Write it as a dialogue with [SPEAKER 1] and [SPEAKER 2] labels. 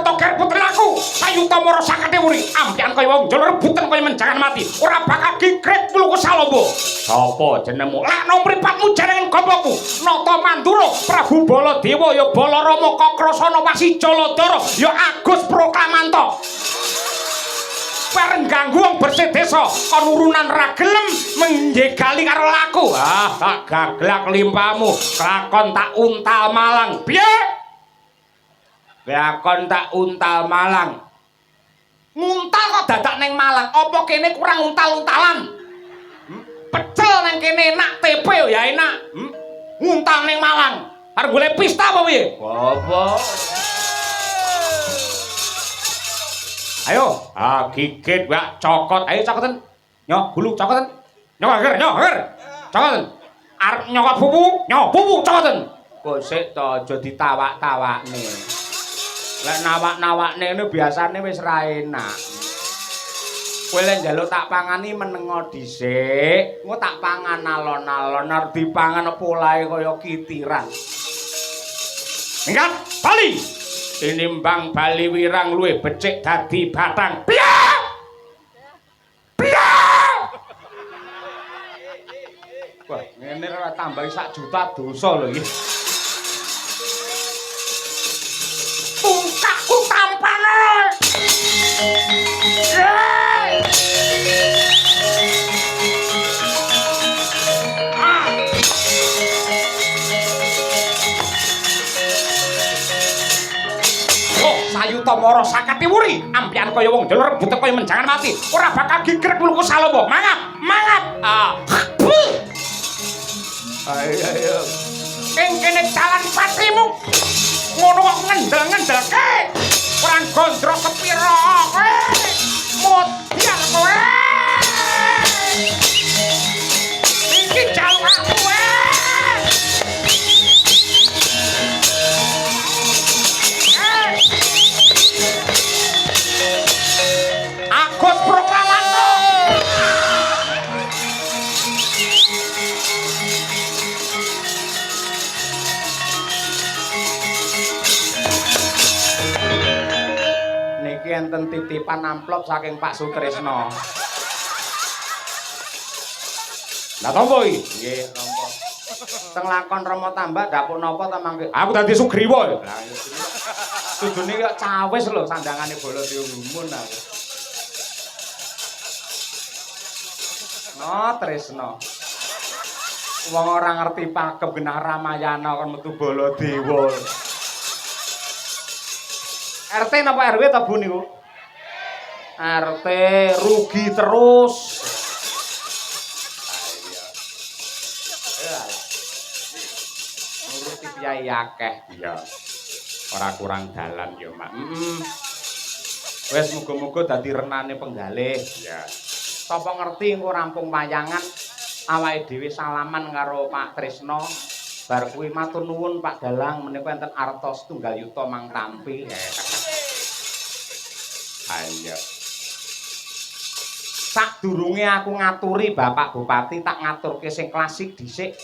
[SPEAKER 1] toger putriku sayuta mara sakate wuri ampian kaya wong njol rebutan kaya menjangan mati ora bakal gigret mulku salombo sapa jenengmu lakno mripatmu jarengan gopoku nata mandura Prabu Baladewa ya Balarama Kakrasana Wasijaladara ya Agus Proklamanto bareng ganggu wong bersih desa kanurunan ra gelem menjegali karo laku tak gaglak limpamu lakon tak untal malang piye lakon tak untal malang nguntal kok dadak ning Malang apa kene kurang untal-untalan pecel nang kene enak tepe ya enak nguntal ning Malang arep golek pista apa piye apa ayo gigit wak cokot ayo cokoten nyok gulu cokoten nyok ager cokoten arep nyokot pupu cokoten kok sik to aja ditawak-tawakne lek nawak-nawakne ngene biasane wis ra enak kowe lek njaluk tak pangani menengo dhisik engko tak pangan alon-alon arep dipangan polahe kaya kitiran minggat bali tinimbang bali wirang luwih becik dadi batang piye wah ngene ora tambahi 1 juta dosa lho iki pungkakku tampane sayuta mara sakate wuri ampian kaya wong njol rebut kaya menjangan mati ora bakal gigrek mulku salombo mangap ayo ing kene dalan patimu ngono kok ngendel-ngendelke ora gondro kepira kowe modal kowe iki jalukku Agus Proklamanto niki enten titipan amplop saking Pak Sutrisno lah tombo iki nggih tombo teng lakon Rama Tambak dapuk napa ta mangke aku dadi Sugriwa lho tujune kok cawis lho sandangane Baladewa gumun aku oh Tresno wong ora ngerti pakep genah Ramayana kon metu Baladewa RT napa RW ta Bu niku RT rugi terus nuruti piyai akeh iya ora kurang dalan ya Mak wis muga-muga dadi renane penggalih ya sapa ngerti engko rampung wayangan awake dhewe salaman karo Pak Tresno bar kuwi matur nuwun Pak Dalang menika enten arta setunggal yuta mang tampi ayo sadurunge aku ngaturi Bapak Bupati tak ngaturke sing klasik dhisik